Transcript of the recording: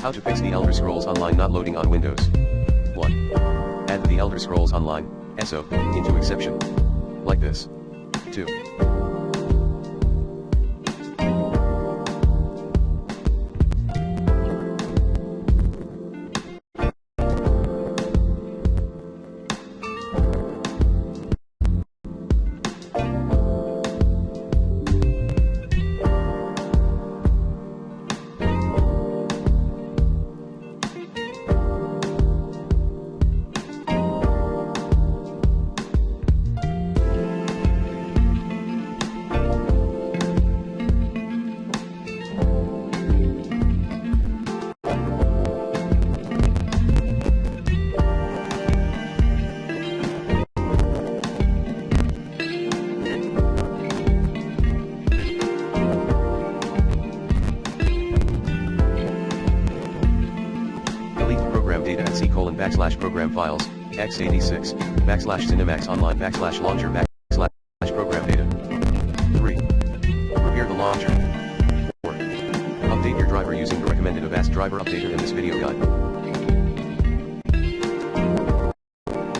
How to fix the Elder Scrolls Online not loading on Windows. 1. Add the Elder Scrolls Online, ESO, into exception. Like this. 2. Delete the program data at C:\program files, x86, /Cinemax Online /launcher /program data. 3. Repair the launcher. 4. Update your driver using the recommended Avast driver updater in this video guide.